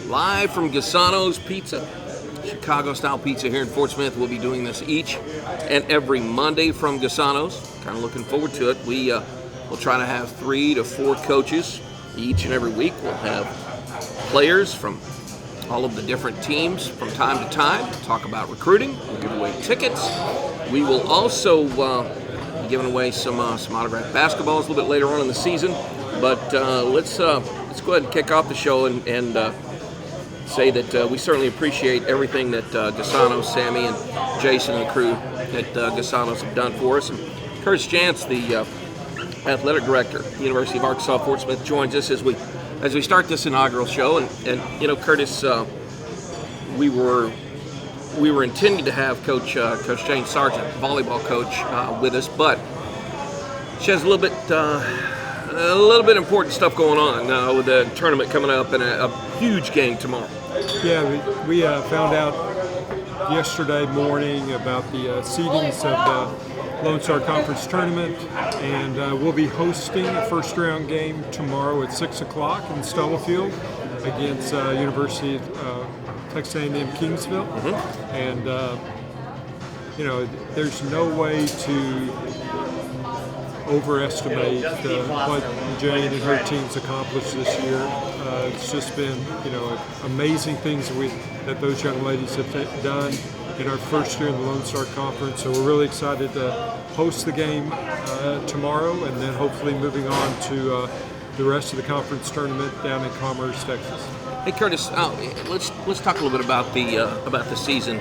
live from Gasano's Pizza, Chicago-style pizza here in Fort Smith. We'll be doing this each and every Monday from Gasano's. Kind of looking forward to it. We'll try to have 3 to 4 coaches each and every week. We'll have players from all of the different teams from time to time. We'll talk about recruiting. We'll give away tickets. We will also be giving away some autographed basketballs a little bit later on in the season. But let's go ahead and kick off the show and say that we certainly appreciate everything that Gasano, Sammy, and Jason and the crew at Gasano's have done for us. And Curtis Jantz, the athletic director, University of Arkansas Fort Smith, joins us as we start this inaugural show. And you know, Curtis, we were intending to have Coach Jane Sargent, volleyball coach, with us, but she has a little bit important stuff going on with the tournament coming up and a huge game tomorrow. Yeah, we found out yesterday morning about the seedings of the Lone Star Conference Tournament, and we'll be hosting a first-round game tomorrow at 6 o'clock in Stubblefield against University of Texas A&M Kingsville. Mm-hmm. And, you know, there's no way to overestimate what Jane and her team's accomplished this year. It's just been, you know, amazing things that those young ladies have done in our first year in the Lone Star Conference. So we're really excited to host the game tomorrow, and then hopefully moving on to the rest of the conference tournament down in Commerce, Texas. Hey Curtis, let's talk a little bit about the season.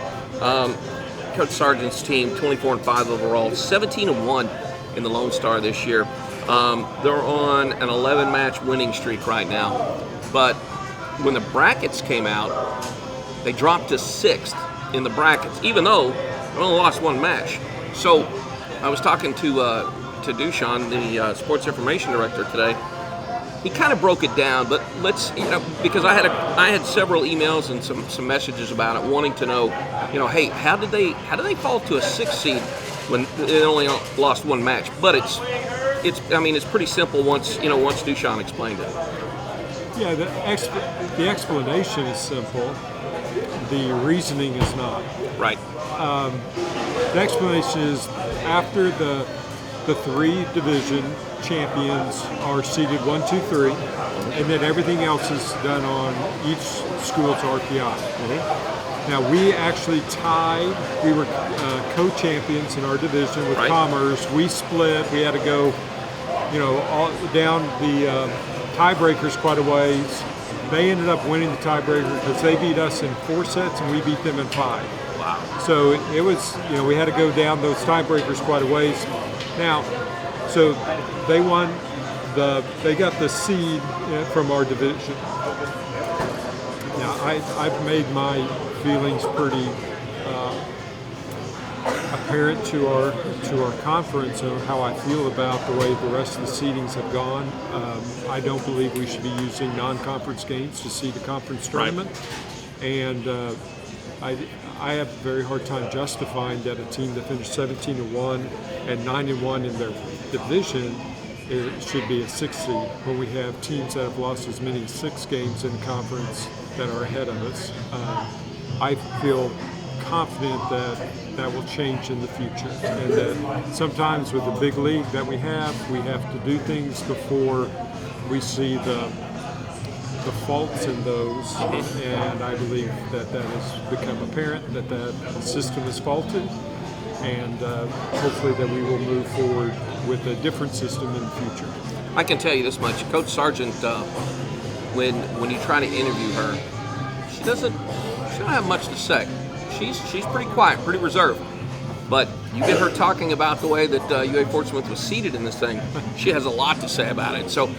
Coach Sargent's team, 24-5 overall, 17-1 in the Lone Star this year. They're on an 11-match winning streak right now, but when the brackets came out, they dropped to 6th in the brackets, even though they only lost 1 match. So I was talking to Dushan, the sports information director today. He kind of broke it down, but let's, you know, because I had several emails and some messages about it, wanting to know, you know, hey, how did they fall to a 6th seed when they only lost 1 match? But it's pretty simple once Dushan explained it. Yeah, the explanation is simple. The reasoning is not. Right. The explanation is after the 3 division champions are seeded 1, 2, 3, and then everything else is done on each school's RPI. Mm-hmm. Now we actually tied. We were co-champions in our division with right. Commerce. We split. We had to go, you know, all down the tiebreakers quite a ways. They ended up winning the tiebreaker because they beat us in 4 sets and we beat them in 5. Wow. So it was, you know, we had to go down those tiebreakers quite a ways. Now, so they won they got the seed from our division. Now I've made my feelings pretty apparent to our conference and how I feel about the way the rest of the seedings have gone. I don't believe we should be using non-conference games to seed a conference tournament, right. And I have a very hard time justifying that a team that finished 17-1 and 9-1 in their division should be a 6th seed when we have teams that have lost as many as 6 games in the conference that are ahead of us. I feel confident that will change in the future, and that sometimes with the big league that we have to do things before we see the faults in those, and I believe that has become apparent that the system is faulted, and hopefully that we will move forward with a different system in the future. I can tell you this much, Coach Sargent, when you try to interview her, she doesn't have much to say. She's pretty quiet, pretty reserved. But you get her talking about the way that UA Fort Smith was seated in this thing, she has a lot to say about it. So,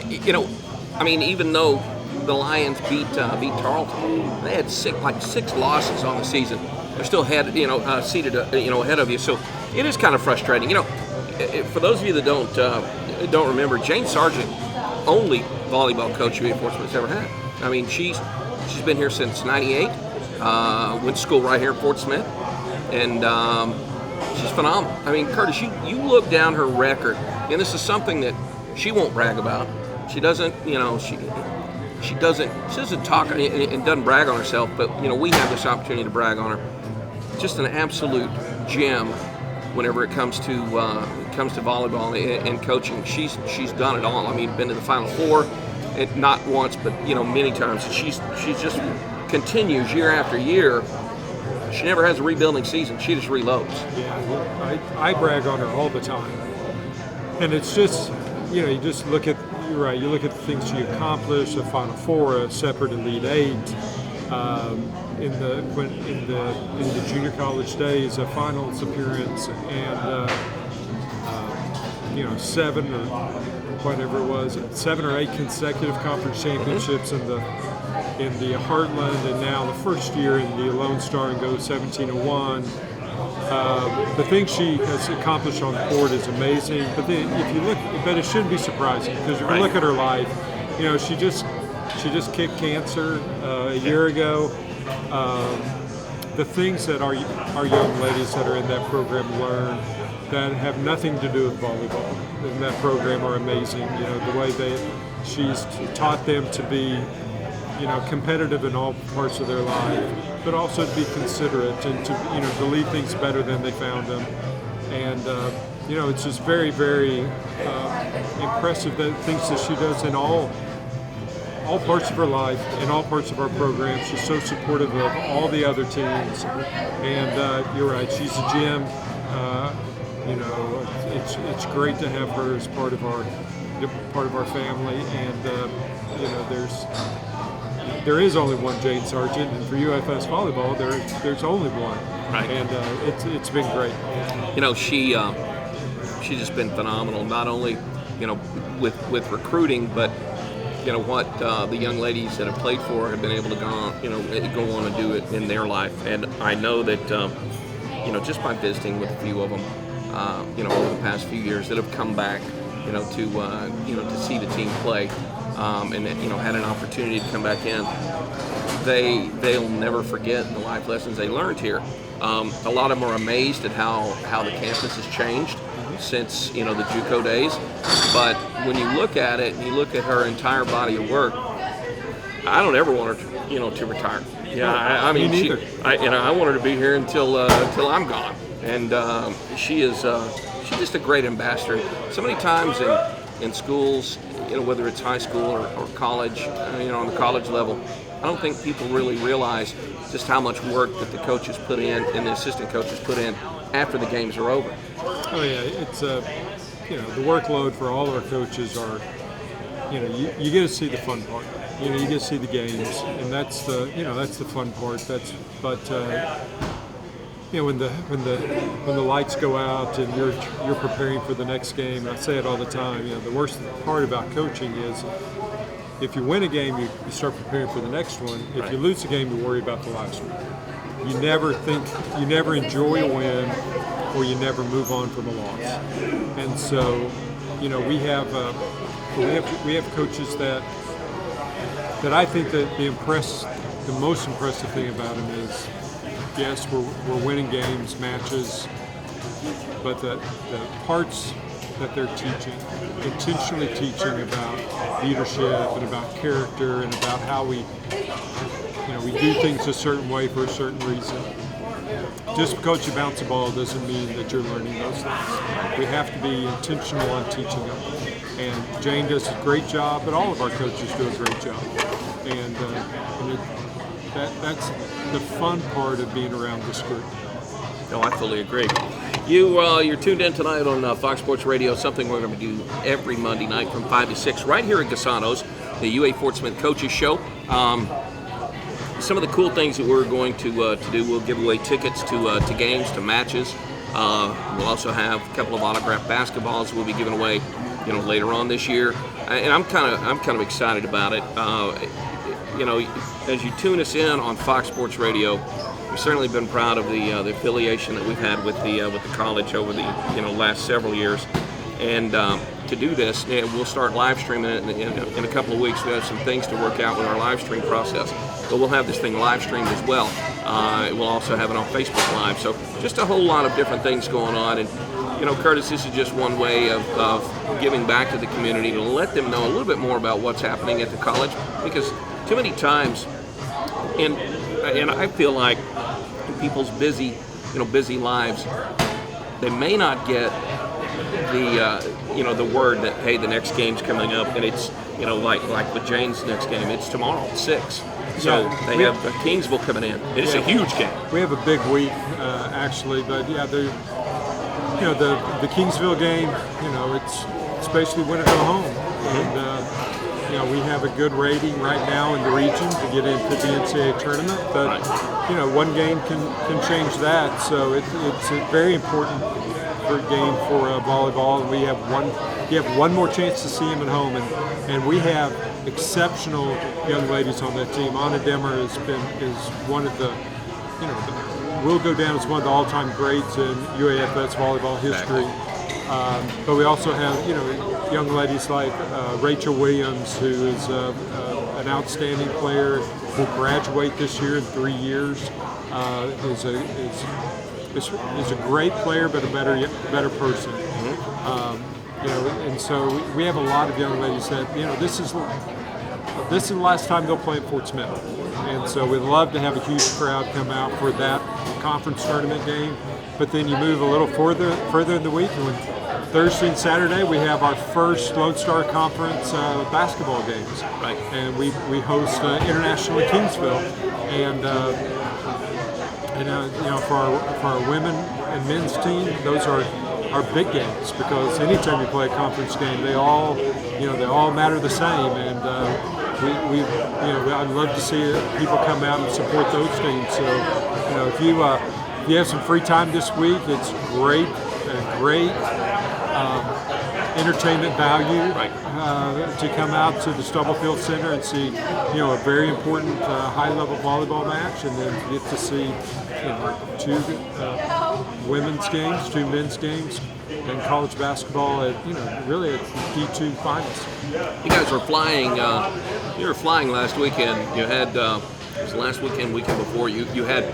you know, I mean, even though the Lions beat Tarleton, they had 6 losses on the season. They're still seated ahead of you. So it is kind of frustrating. You know, for those of you that don't remember, Jane Sargent, only volleyball coach UA Fort Smith's ever had. I mean, she's been here since '98. Went to school right here in Fort Smith, and she's phenomenal. I mean, Curtis, you look down her record, and this is something that she won't brag about. She doesn't, you know, she doesn't talk and doesn't brag on herself, but we have this opportunity to brag on her. Just an absolute gem whenever it comes to volleyball and coaching. She's done it all. I mean, been to the Final Four, not once, but many times. And she's just continues year after year. She never has a rebuilding season. She just reloads. Yeah, I brag on her all the time, and it's just you just look at. You're right. You look at the things she accomplished: a Final Four, a separate Elite Eight. In the junior college days, a finals appearance, and 7 or whatever it was, 7 or 8 consecutive conference championships in the Heartland, and now the first year in the Lone Star and go 17-1. The things she has accomplished on the court is amazing. But if you look, but it shouldn't be surprising because if you look at her life, she just kicked cancer a year ago. The things that our young ladies that are in that program learn that have nothing to do with volleyball in that program are amazing. The way she's taught them to be, competitive in all parts of their life, but also to be considerate and to leave things better than they found them. And it's just very, very impressive the things that she does in all parts of her life, in all parts of our program. She's so supportive of all the other teams, and you're right, she's a gem. It's great to have her as part of our family, and there is only one Jane Sargent, and for UFS volleyball, there's only one, right? And it's been great. She's just been phenomenal, not only with recruiting, but what the young ladies that have played for her have been able to go on and do it in their life. And I know that just by visiting with a few of them over the past few years that have come back to see the team play, and had an opportunity to come back in, they'll never forget the life lessons they learned here. A lot of them are amazed at how the campus has changed since the JUCO days, but when you look at it and you look at her entire body of work, I don't ever want her to retire. Yeah, I mean, me neither. I want her to be here until I'm gone, and she's just a great ambassador. So many times in schools, whether it's high school or college, on the college level, I don't think people really realize just how much work that the coaches put in and the assistant coaches put in after the games are over. Oh yeah, it's the workload for all of our coaches are, you get to see the fun part. You get to see the games, and that's the fun part. When the lights go out and you're preparing for the next game, I say it all the time. The worst part about coaching is if you win a game, you start preparing for the next one. If you lose a game, you worry about the last one. You never enjoy a win, or you never move on from a loss. And so, we have coaches that I think that the most impressive thing about them is, yes, we're winning games, matches, but the parts that they're teaching, intentionally teaching about leadership and about character and about how we do things a certain way for a certain reason. Just because you bounce a ball doesn't mean that you're learning those things. We have to be intentional on teaching them. And Jane does a great job, but all of our coaches do a great job. And that's the fun part of being around this group. No, I fully agree. You're tuned in tonight on Fox Sports Radio, something we're going to do every Monday night from 5 to 6 right here at Gasano's, the UA Fort Smith Coaches Show. Some of the cool things that we're going to do, we'll give away tickets to games, to matches. We'll also have a couple of autographed basketballs we'll be giving away, later on this year. And I'm kind of excited about it. As you tune us in on Fox Sports Radio, we've certainly been proud of the affiliation that we've had with the college over the last several years. And to do this, we'll start live streaming it in a couple of weeks. We have some things to work out with our live stream process, but we'll have this thing live streamed as well. We'll also have it on Facebook Live. So just a whole lot of different things going on. And Curtis, this is just one way of giving back to the community to let them know a little bit more about what's happening at the college, because too many times, and I feel like in people's busy lives, they may not get the word that, hey, the next game's coming up, and it's like with Jane's next game, it's tomorrow at 6. So they have Kingsville coming in. It's a huge game. We have a big week actually, but the Kingsville game, it's basically win or go home, and we have a good rating right now in the region to get into the NCAA tournament, but one game can change that. So it's a very important game for volleyball, and we have one more chance to see them at home, and we have exceptional young ladies on that team. Anna Demmer is one of the will go down as one of the all-time greats in UAFS volleyball history. But we also have young ladies like Rachel Williams, who is an outstanding player, will graduate this year in 3 years. Is a great player, but a better person. And so we have a lot of young ladies that this is the last time they'll play at Fort Smith, and so we'd love to have a huge crowd come out for that conference tournament game. But then you move a little further in the week, and Thursday and Saturday we have our first Lone Star Conference basketball games, right? And we host International in Kingsville, and for our women and men's team, those are big games, because anytime you play a conference game, they all matter the same, and I'd love to see people come out and support those teams. So if you have some free time this week, it's great entertainment value to come out to the Stubblefield Center and see a very important high-level volleyball match, and then get to see 2 women's games, 2 men's games, and college basketball at really at D2 finals. You guys were flying. You were flying last weekend. You had it was last weekend before. You had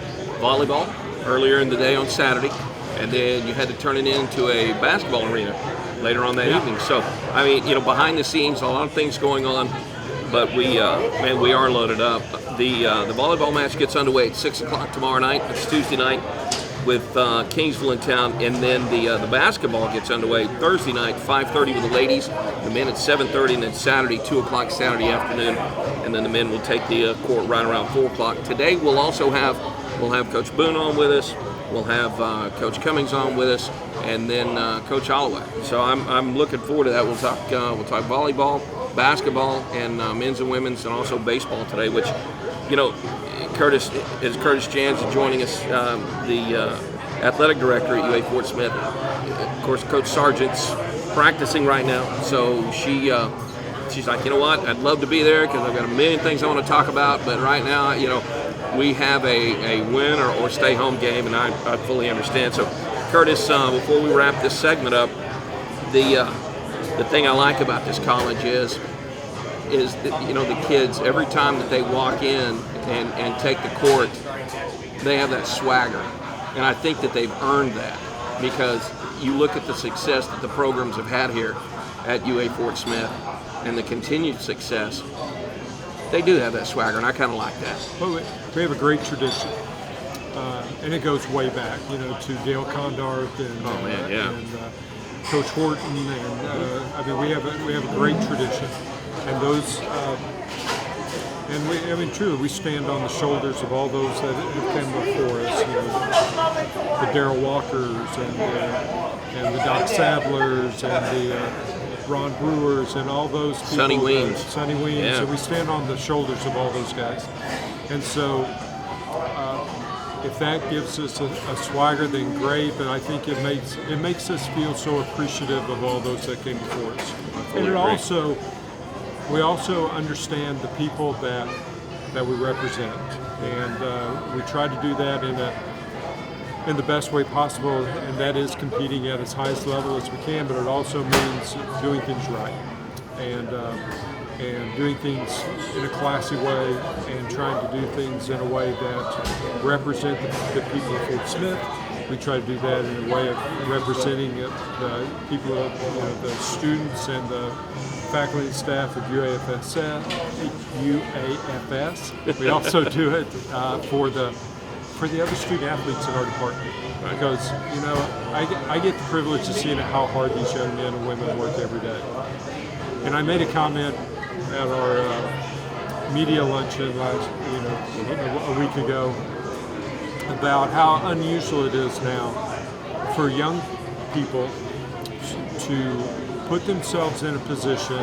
volleyball earlier in the day on Saturday, and then you had to turn it into a basketball arena later on that evening. So, I mean, behind the scenes, a lot of things going on, but we are loaded up. The volleyball match gets underway at 6 o'clock tomorrow night. It's Tuesday night with Kingsville in town, and then the basketball gets underway Thursday night, 5:30 with the ladies, the men at 7:30, and then Saturday, 2 o'clock Saturday afternoon, and then the men will take the court right around 4 o'clock. Today we'll have Coach Boone on with us. We'll have Coach Cummings on with us, and then Coach Holloway. So I'm looking forward to that. We'll talk volleyball, basketball, and men's and women's, and also baseball today. Which, Curtis Jans joining us, the athletic director at UA Fort Smith. Of course, Coach Sargent's practicing right now, so she's like, I'd love to be there because I've got a million things I want to talk about, but right now, we have a win or stay home game, and I fully understand. So, Curtis, before we wrap this segment up, the thing I like about this college is that, the kids, every time that they walk in and take the court, they have that swagger, and I think that they've earned that, because you look at the success that the programs have had here at UA Fort Smith and the continued success. They do have that swagger, and I kind of like that. Well, we have a great tradition, and it goes way back, to Dale Condarth and Coach Horton, and we have a great tradition, and those, truly, we stand on the shoulders of all those that have come before us, the Darrell Walkers and the Doc Sadlers and the Ron Brewers and all those people. Sonny Weems. Yeah. So we stand on the shoulders of all those guys. And so if that gives us a swagger, then great, but I think it makes us feel so appreciative of all those that came before us. And we also understand the people that we represent. And we try to do that in the best way possible, and that is competing at as highest level as we can, but it also means doing things right and doing things in a classy way and trying to do things in a way that represent the people of Fort Smith, We try to do that in a way of representing the people, the students and the faculty and staff of UAFS. We also do it for the other student athletes in our department, because I get the privilege of seeing how hard these young men and women work every day. And I made a comment at our media luncheon a week ago about how unusual it is now for young people to put themselves in a position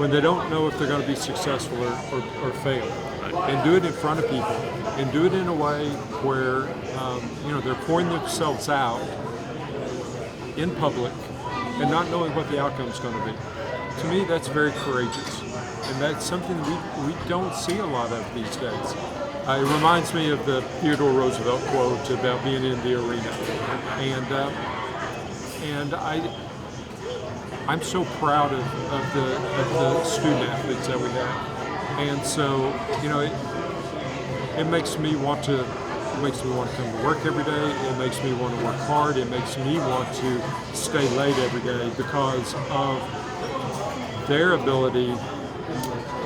when they don't know if they're going to be successful or fail, and do it in front of people, and do it in a way where they're pouring themselves out in public and not knowing what the outcome is going to be. To me, that's very courageous, and that's something we don't see a lot of these days. It reminds me of the Theodore Roosevelt quote about being in the arena, and I'm so proud of the student athletes that we have, and so it makes me want to come to work every day. It makes me want to work hard. It makes me want to stay late every day because of their ability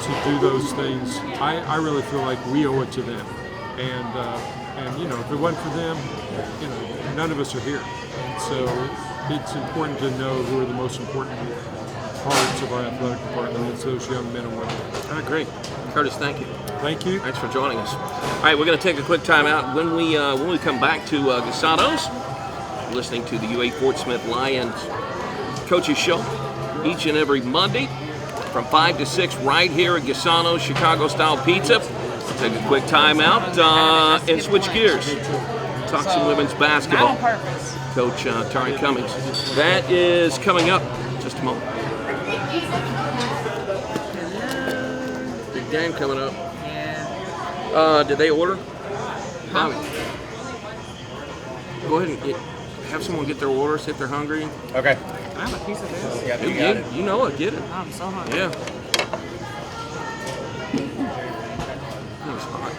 to do those things. I really feel like we owe it to them, and if it wasn't for them, none of us are here. And so it's important to know who are the most important parts of our athletic department. It's those young men and women. All right, great. Curtis, thank you. Thank you. Thanks for joining us. All right, we're going to take a quick time out. When we come back to Gassano's, listening to the UA Fort Smith Lions Coaches Show each and every Monday from 5 to 6 right here at Gassano's Chicago-style pizza. Take a quick time out and switch gears. Talk some women's basketball. Coach Tari Cummings. That is coming up in just a moment. Big game coming up. Yeah. Did they order? Bobby, go ahead and have someone get their order, see if they're hungry. Okay. I have a piece of this. You got it. You know it, get it. I'm so hungry. Yeah. It was hot. I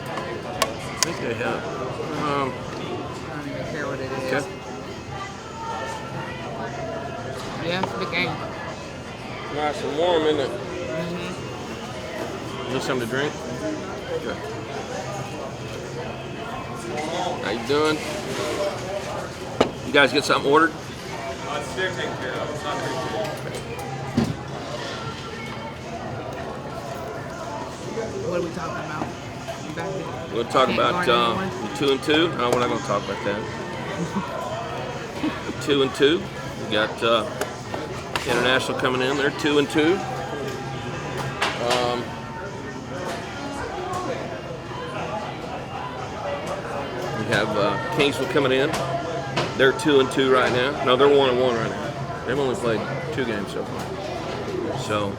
think they have. I don't even care what it is. Okay. Yeah, it's a big game. Nice and warm, isn't it? Mm-hmm. Need something to drink? Okay. How you doing? You guys get something ordered? They're taken care of. It's not very good. What are we talking about? You back there? We'll talk Can't about guard anyone? 2 and 2. No, we're not going to talk about that. 2 and 2. We got International coming in. They're 2 and 2. We have Kingsville coming in. They're 2 and 2 right now. No, they're 1 and 1 right now. They've only played 2 games so far. So,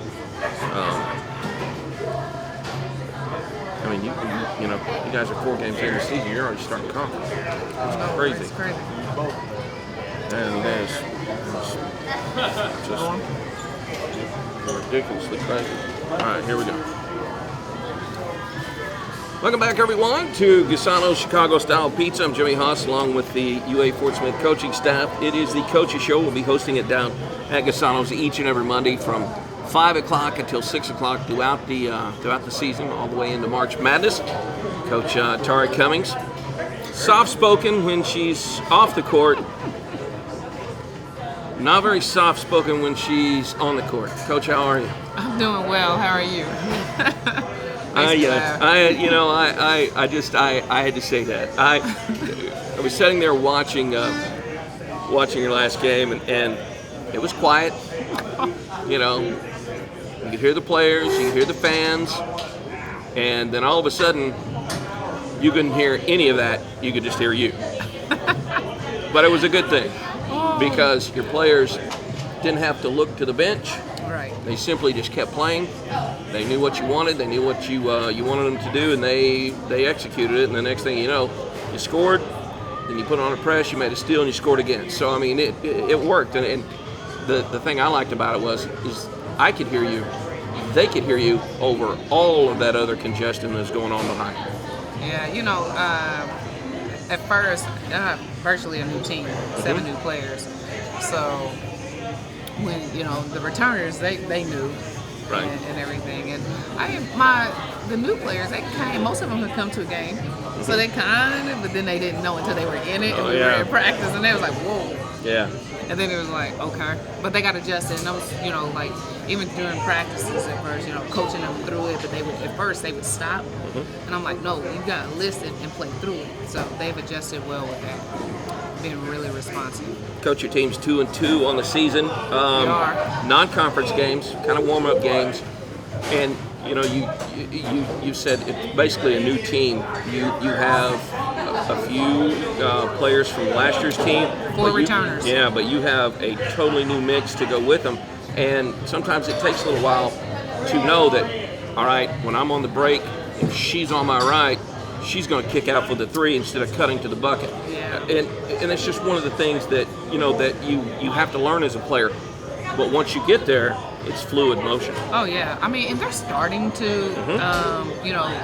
I mean, you guys are 4 games in the season. You're already starting conference. It's crazy. It's crazy. And that's just ridiculously crazy. All right, here we go. Welcome back, everyone, to Gassano's Chicago-style pizza. I'm Jimmy Haas, along with the UA Fort Smith coaching staff. It is the Coaches Show. We'll be hosting it down at Gassano's each and every Monday from 5 o'clock until 6 o'clock throughout the season, all the way into March Madness. Coach Tari Cummings, soft-spoken when she's off the court, not very soft-spoken when she's on the court. Coach, how are you? I'm doing well. How are you? I had to say that. I was sitting there watching your last game, and it was quiet. You could hear the players, you could hear the fans, and then all of a sudden, you couldn't hear any of that. You could just hear you. But it was a good thing because your players didn't have to look to the bench. Right. They simply just kept playing. They knew what you wanted. They knew what you wanted them to do, and they executed it. And the next thing you know, you scored. Then you put on a press. You made a steal, and you scored again. So I mean, it worked. And the thing I liked about it is I could hear you. They could hear you over all of that other congestion that's going on behind. Yeah, at first, virtually a new team, 7 new players. So when the returners, they knew. Right. And everything, and the new players, most of them had come to a game, so they kind of, but then they didn't know until they were in it, and we were in practice, and they was like, whoa. Yeah. And then it was like, okay, but they got adjusted, and those, like even during practices at first, coaching them through it, but at first they would stop, and I'm like, no, you gotta listen and play through it. So they've adjusted well with that, being really responsive. Coach, your team's 2-2 on the season. We are. Non-conference games, kind of warm-up games, and you said it's basically a new team. You have a few players from last year's team. 4 returners. Yeah, but you have a totally new mix to go with them, and sometimes it takes a little while to know that, all right, when I'm on the break, if she's on my right, she's going to kick out for the 3 instead of cutting to the bucket. Yeah. And it's just one of the things that that you have to learn as a player. But once you get there, it's fluid motion. Oh yeah, I mean, and they're starting to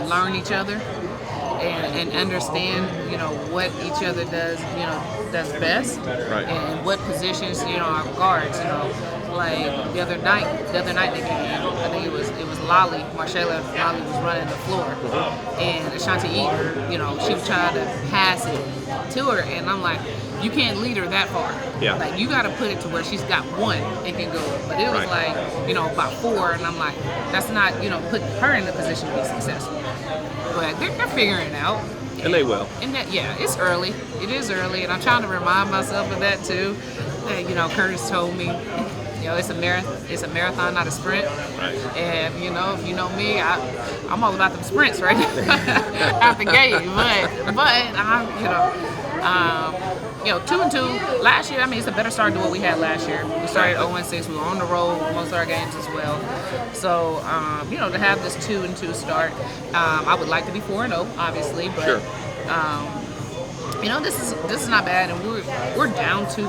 learn each other and understand what each other does best, Right. and what positions our guards. Like the other night they came. I think it was Lolly, Marcella Lolly was running the floor, and Ashanti Eaton, she was trying to pass it to her, and I'm like, you can't lead her that far. Yeah. Like, you got to put it to where she's got 1 and can go. But it was Right. like, about 4, and I'm like, that's not, put her in the position to be successful. But they're figuring it out. And they will. And that, it's early. It is early, and I'm trying to remind myself of that too. That, Curtis told me, it's a marathon, not a sprint. Right. And if you know me, I'm all about them sprints right out the gate. But I'm 2-2 last year. I mean, it's a better start than what we had last year. We started 0-6. We were on the road most of our games as well. So to have this 2-2 start, I would like to be 4-0, obviously, but. Sure. This is not bad, and we're down 2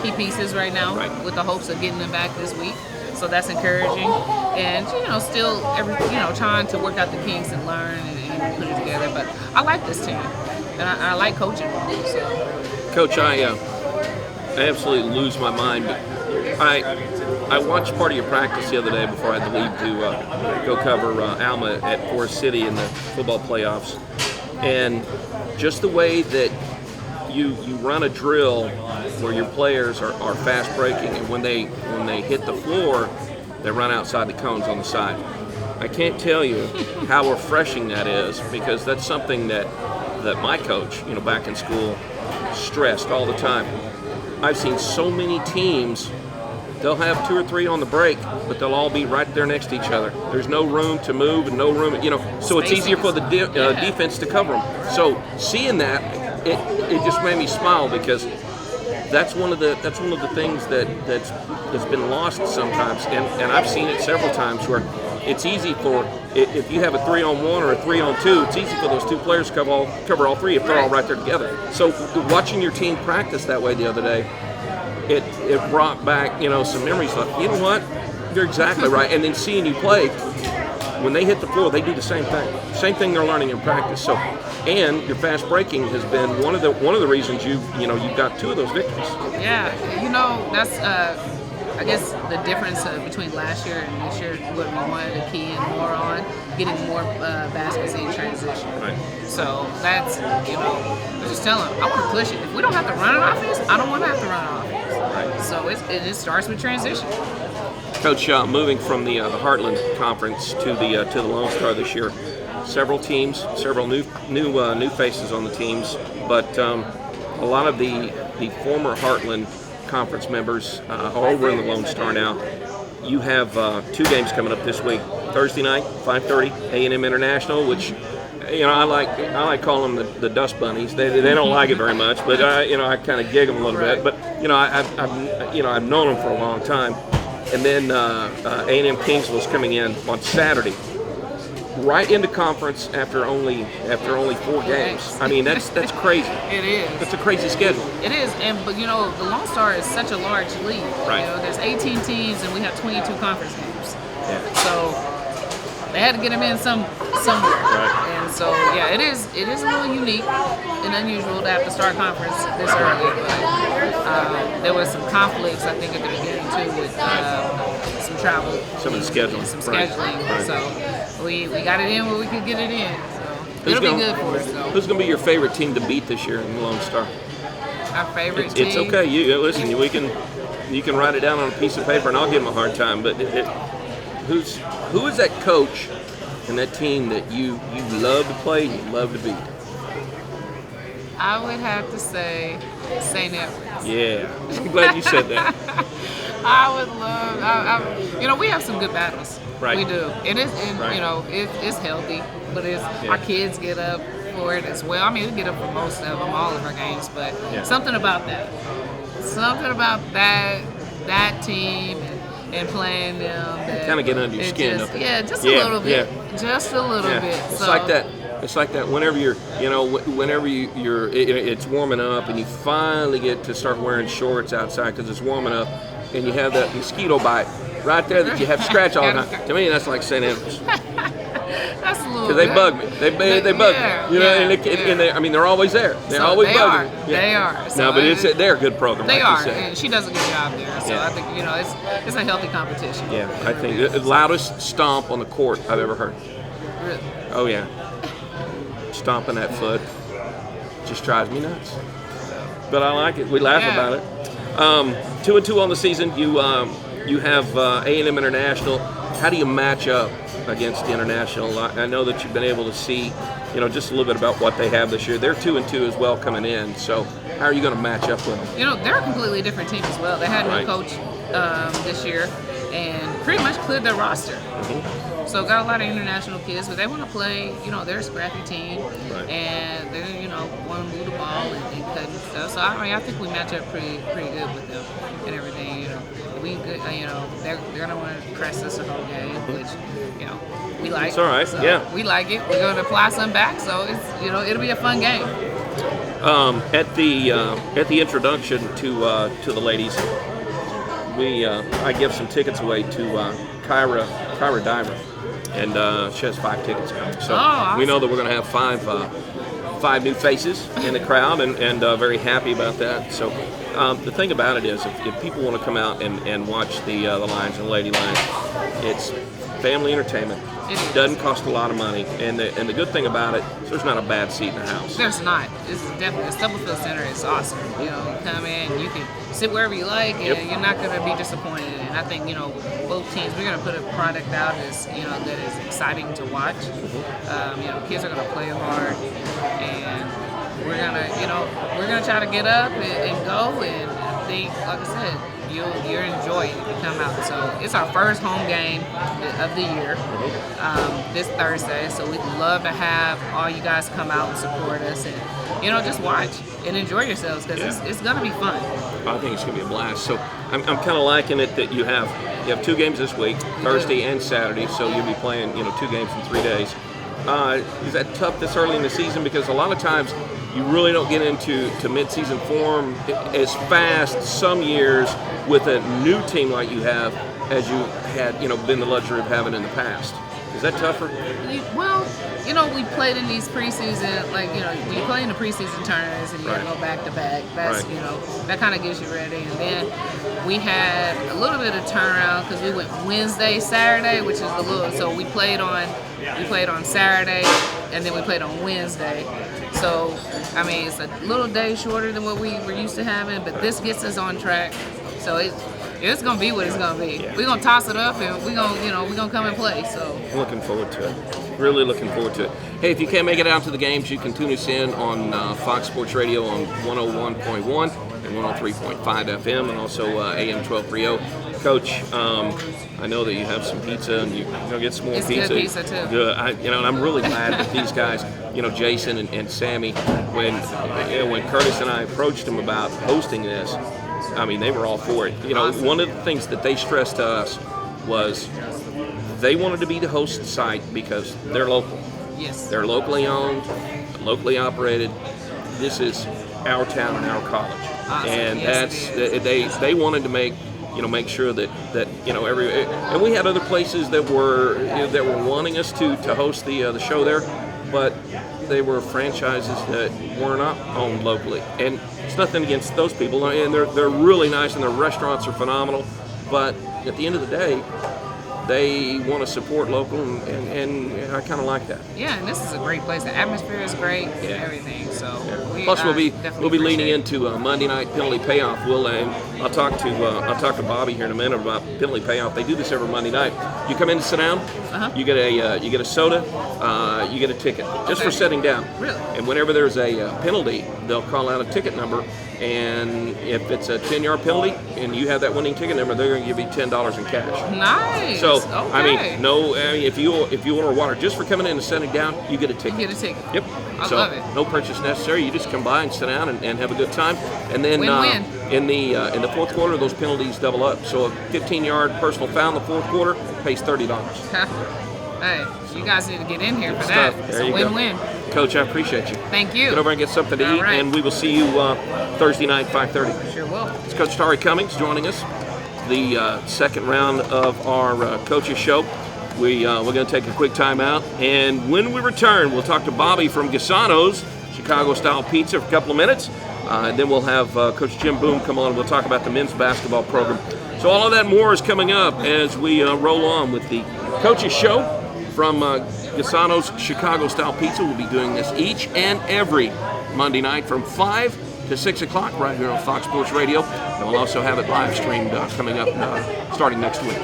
key pieces right now, Right. with the hopes of getting them back this week. So that's encouraging, and still trying to work out the kinks and learn and put it together. But I like this team, and I like coaching. So. Coach, I absolutely lose my mind, but I watched part of your practice the other day before I had to leave to go cover Alma at Forest City in the football playoffs, and just the way that you run a drill where your players are fast breaking, and when they hit the floor, they run outside the cones on the side. I can't tell you how refreshing that is, because that's something that my coach, back in school, stressed all the time. I've seen so many teams, they'll have 2 or 3 on the break, but they'll all be right there next to each other. There's no room to move and no room, so it's easier for the defense to cover them. So seeing that, it just made me smile, because that's one of the things that's been lost sometimes, and I've seen it several times where it's easy for, if you have a 3-on-1 or a 3-on-2, it's easy for those 2 players to cover all 3 if they're all right there together. So watching your team practice that way the other day, it brought back some memories. Like, you know what, you're exactly right. And then seeing you play, when they hit the floor, they do the same thing they're learning in practice. So, and your fast breaking has been one of the reasons you've got 2 of those victories. Yeah, that's I guess the difference between last year and this year, what we wanted to key in more on, getting more baskets in transition. Right. So that's, I just tell them, I want to push it. If we don't have to run an offense, I don't want to have to run an offense. Right. So it starts with transition. Coach, moving from the Heartland Conference to the Lone Star this year, several teams, several new faces on the teams, but a lot of the former Heartland Conference members are over in the Lone Star now. You have 2 games coming up this week. Thursday night, 5:30, A&M International, which I like calling them the Dust Bunnies. They don't like it very much, but I kind of gig them a little bit. But I've known them for a long time. And then A&M Kingsville is coming in on Saturday, right into conference after only 4 games. I mean, that's crazy. It is. That's a crazy schedule. It is, but the Lone Star is such a large league. Right. There's 18 teams and we have 22 conference games. Yeah. So they had to get him in somewhere. Right. And so yeah, it is a little unique and unusual to have to start conference this early. But there was some conflicts I think at the beginning too with some travel, Some of the scheduling. some Right. scheduling. Right. So we got it in where we could get it in. So it'll be good for us. So Who's going to be your favorite team to beat this year in Lone Star? our favorite team. It's okay. You listen. You can write it down on a piece of paper, and I'll give him a hard time. But who is that coach and that team that you love to play and you love to beat? I would have to say St. Edwards. Yeah, I'm glad you said that. I would love. We have some good battles. Right. We do. It is, Right. it's healthy, but Yeah. our kids get up for it as well. I mean, we get up for most of them, all of our games, but Yeah. something about that team and playing them. Kinda get under your skin, don't it? Yeah, just Yeah, a little bit. yeah. Just a little Yeah, bit. it's So, like that. It's like that. Whenever it's warming up, and you finally get to start wearing shorts outside because it's warming up, and you have that mosquito bite right there that you have to scratch all the time. To me, that's like St. Edwards That's a little. because they bug me. They bug Yeah, me. yeah. They're always there. They're So always they bugging are. me. Yeah. They are. So No, but they're a good program. They like are, you said. and she does a good job there. So Yeah. I think it's a healthy competition. Yeah, I think the loudest stomp on the court I've ever heard. Really. Oh yeah, stomping that foot just drives me nuts. But I like it. We laugh Yeah. about it. 2-2 on the season. You have A&M International. How do you match up against the International? I know that you've been able to see, just a little bit about what they have this year. They're 2-2 as well coming in. So how are you going to match up with them? They're a completely different team as well. They had a Right. new coach this year and pretty much cleared their roster. So got a lot of international kids, but they want to play. They're a scrappy team, Right. and they're want to move the ball and cut and stuff. So I think we match up pretty good with them and everything. We good. They're gonna want to press us the whole game, which we like. It's all right, So yeah. we like it. We're gonna apply some back, so it's it'll be a fun game. At the introduction to the ladies, I give some tickets away to Kyra Diver, and she has 5 tickets now. So awesome. we know that we're going to have five new faces in the crowd, and very happy about that. So the thing about it is, if people want to come out and watch the Lions and the Lady Lions, it's family entertainment. It is. Doesn't cost a lot of money, and the good thing about it is there's not a bad seat in the house. There's not. This is definitely, the Stubblefield Center is awesome. You come in, you can sit wherever you like, and Yep. you're not going to be disappointed. And I think, both teams, we're going to put a product out that is exciting to watch. Kids are going to play hard, and we're going to try to get up and go. And I think, like I said, you'll enjoy it if you come out. So it's our first home game of the year this Thursday. So we'd love to have all you guys come out and support us and just watch and enjoy yourselves because it's going to be fun. I think it's going to be a blast. So I'm kind of liking it that you have 2 games this week, Thursday and Saturday. So you'll be playing 2 games in 3 days. Is that tough this early in the season? Because a lot of times you really don't get into mid-season form as fast some years with a new team like you have as you had been the luxury of having in the past. Is that tougher? Well, we played in these preseason, when you play in the preseason tournaments and you Right. gotta go back to back. That's Right. that kind of gets you ready. And then we had a little bit of turnaround because we went Wednesday, Saturday, which is a little. So we played on Saturday, and then we played on Wednesday. So I mean, it's a little day shorter than what we were used to having, but this gets us on track. So it's gonna be what it's gonna be. Yeah. We're gonna toss it up, and we're gonna come and play. So. Looking forward to it. Really looking forward to it. Hey, if you can't make it out to the games, you can tune us in on Fox Sports Radio on 101.1 and 103.5 FM, and also AM 1230. Coach, I know that you have some pizza, and you're gonna get some more It's pizza. good pizza, too. Good. And I'm really glad that these guys, Jason and Sammy, when Curtis and I approached them about hosting this, I mean, they were all for it. Awesome. One of the things that they stressed to us was they wanted to be the host site because they're local. Yes. They're locally owned, locally operated. This is our town and our college, Awesome. and Yes, they wanted to make make sure that and we had other places that were wanting us to host the show there, but they were franchises that were not owned locally. And it's nothing against those people, and they're really nice, and their restaurants are phenomenal. But at the end of the day, they want to support local, and I kind of like that. Yeah, and this is a great place. The atmosphere is great and everything. So Plus, we'll be definitely leaning appreciate into Monday night penalty payoff. I'll talk to Bobby here in a minute about penalty payoff. They do this every Monday night. You come in to sit down, you get a soda, you get a ticket just for sitting down. Really? And whenever there's a penalty, they'll call out a ticket number, and if it's a 10-yard penalty and you have that winning ticket number, they're going to give you $10 in cash. Nice. So okay. if you order water just for coming in and sitting down, you get a ticket. You get a ticket. Yep. I So love it. no purchase necessary. You just come by and sit down and have a good time. And then Win-win. in the fourth quarter, those penalties double up. So a 15-yard personal foul in the fourth quarter pays $30. Hey, you guys need to get in here for Stuff. that. There It's a you go. win-win. Coach, I appreciate you. Thank you. Get over and get something to All eat, right. and we will see you Thursday night, 5:30. Sure will. It's Coach Tari Cummings joining us. The second round of our coaches show. We're going to take a quick time out, and when we return, we'll talk to Bobby from Gasano's Chicago-style pizza for a couple of minutes. And then we'll have Coach Jim Boone come on, and we'll talk about the men's basketball program. So all of that and more is coming up as we roll on with the coaches show from Gasano's Chicago-style pizza. We'll be doing this each and every Monday night from 5 to 6 o'clock right here on Fox Sports Radio. And we'll also have it live streamed coming up starting next week.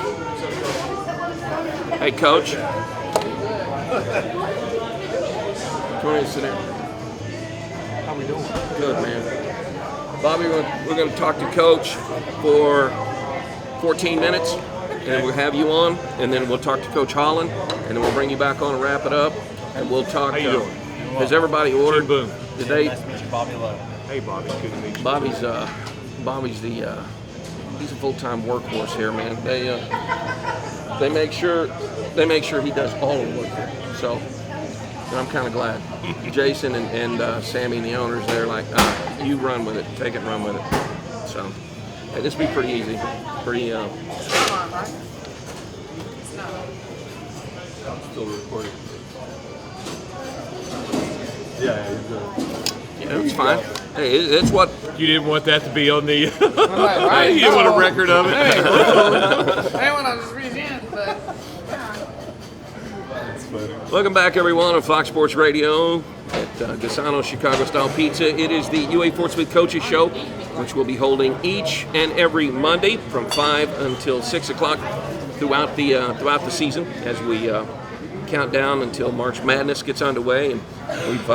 Hey, Coach. Come on in, sit down. How we doing? Good, man. Bobby, we're going to talk to Coach for 14 minutes, and we'll have you on, and then we'll talk to Coach Holland, and then we'll bring you back on and wrap it up, and we'll talk. How you doing? Has everybody ordered? Jim Boone. Did they? Bobby Lowe. Hey, Bobby. Good to meet you. Bobby's he's a full-time workhorse here, man. They make sure he does all the work here. So, and I'm kind of glad. Jason and Sammy and the owners, they're like, you run with it, take it, and run with it. So, hey, this will be pretty easy, pretty. Still recording. Yeah, he's good. Yeah, it's fine. Hey, it's what. You didn't want that to be on the. Right. You didn't want a record of it. I didn't want to just reach in, but Welcome back, everyone, on Fox Sports Radio at Gasano's Chicago-style pizza. It is the UA Fort Smith Coaches Show, which we'll be holding each and every Monday from 5 until 6 o'clock throughout the season as we count down until March Madness gets underway. And we've